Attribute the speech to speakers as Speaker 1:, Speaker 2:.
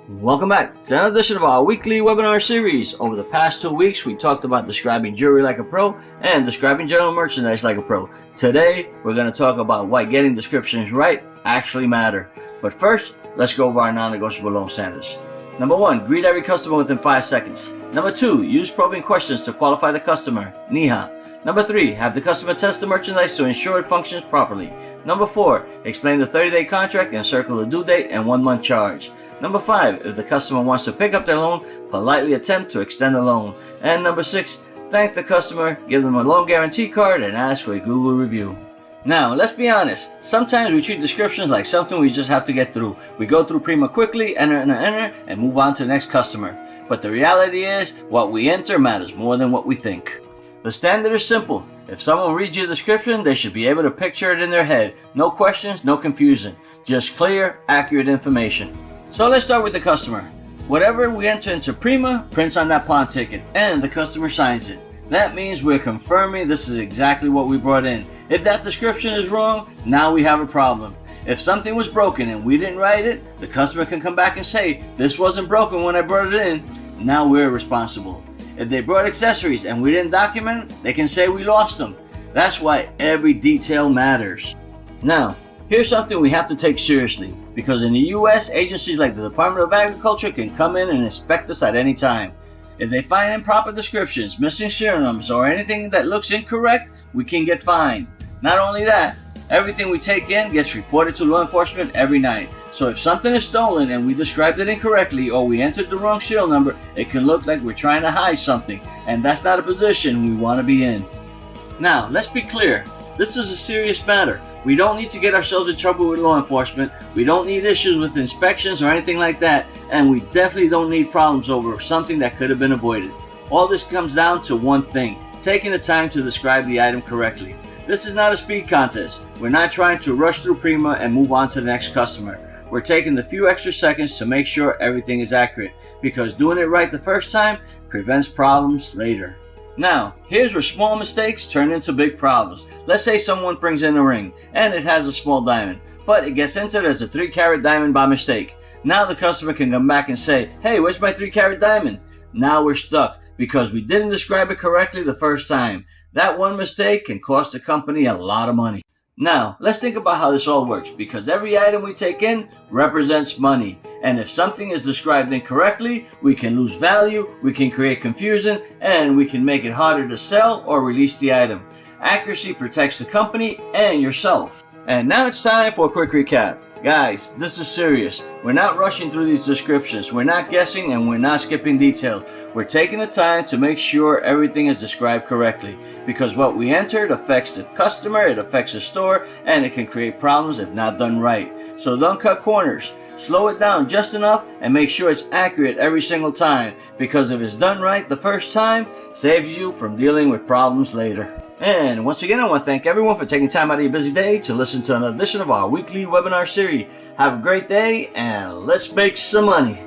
Speaker 1: Welcome back to another edition of our weekly webinar series. Over the past 2 weeks, we talked about describing jewelry like a pro and describing general merchandise like a pro. Today, we're going to talk about why getting descriptions right actually matter. But first, let's go over our non-negotiable loan standards. Number 1, greet every customer within 5 seconds. Number 2, use probing questions to qualify the customer. NIHA. Number 3, have the customer test the merchandise to ensure it functions properly. Number 4, explain the 30-day contract and circle the due date and 1-month charge. Number 5, if the customer wants to pick up their loan, politely attempt to extend the loan. And number 6, thank the customer, give them a loan guarantee card, and ask for a Google review. Now, let's be honest. Sometimes we treat descriptions like something we just have to get through. We go through Prima quickly, enter, and move on to the next customer. But the reality is, what we enter matters more than what we think. The standard is simple. If someone reads your description, they should be able to picture it in their head. No questions, no confusion. Just clear, accurate information. So let's start with the customer. Whatever we enter into Prima prints on that pawn ticket, and the customer signs it. That means we're confirming this is exactly what we brought in. If that description is wrong, now we have a problem. If something was broken and we didn't write it, the customer can come back and say, this wasn't broken when I brought it in. Now we're responsible. If they brought accessories and we didn't document it, they can say we lost them. That's why every detail matters. Now, here's something we have to take seriously, because in the US, agencies like the Department of Agriculture can come in and inspect us at any time. If they find improper descriptions, missing serial numbers, or anything that looks incorrect, we can get fined. Not only that, everything we take in gets reported to law enforcement every night. So if something is stolen and we described it incorrectly or we entered the wrong serial number, it can look like we're trying to hide something, and that's not a position we want to be in. Now, let's be clear. This is a serious matter. We don't need to get ourselves in trouble with law enforcement. We don't need issues with inspections or anything like that, and we definitely don't need problems over something that could have been avoided. All this comes down to one thing: taking the time to describe the item correctly. This is not a speed contest. We're not trying to rush through Prima and move on to the next customer. We're taking the few extra seconds to make sure everything is accurate, because doing it right the first time prevents problems later. Now, here's where small mistakes turn into big problems. Let's say someone brings in a ring and it has a small diamond, but it gets entered as a 3-carat diamond by mistake. Now the customer can come back and say, hey, where's my 3-carat diamond? Now we're stuck because we didn't describe it correctly the first time. That one mistake can cost the company a lot of money. Now, let's think about how this all works, because every item we take in represents money. And if something is described incorrectly, we can lose value, we can create confusion, and we can make it harder to sell or release the item. Accuracy protects the company and yourself. And now it's time for a quick recap. Guys, this is serious. We're not rushing through these descriptions. We're not guessing, and we're not skipping details. We're taking the time to make sure everything is described correctly, because what we entered affects the customer, it affects the store, and it can create problems if not done right. So don't cut corners. Slow it down just enough and make sure it's accurate every single time, because if it's done right the first time, it saves you from dealing with problems later. And once again, I want to thank everyone for taking time out of your busy day to listen to another edition of our weekly webinar series. Have a great day, and let's make some money.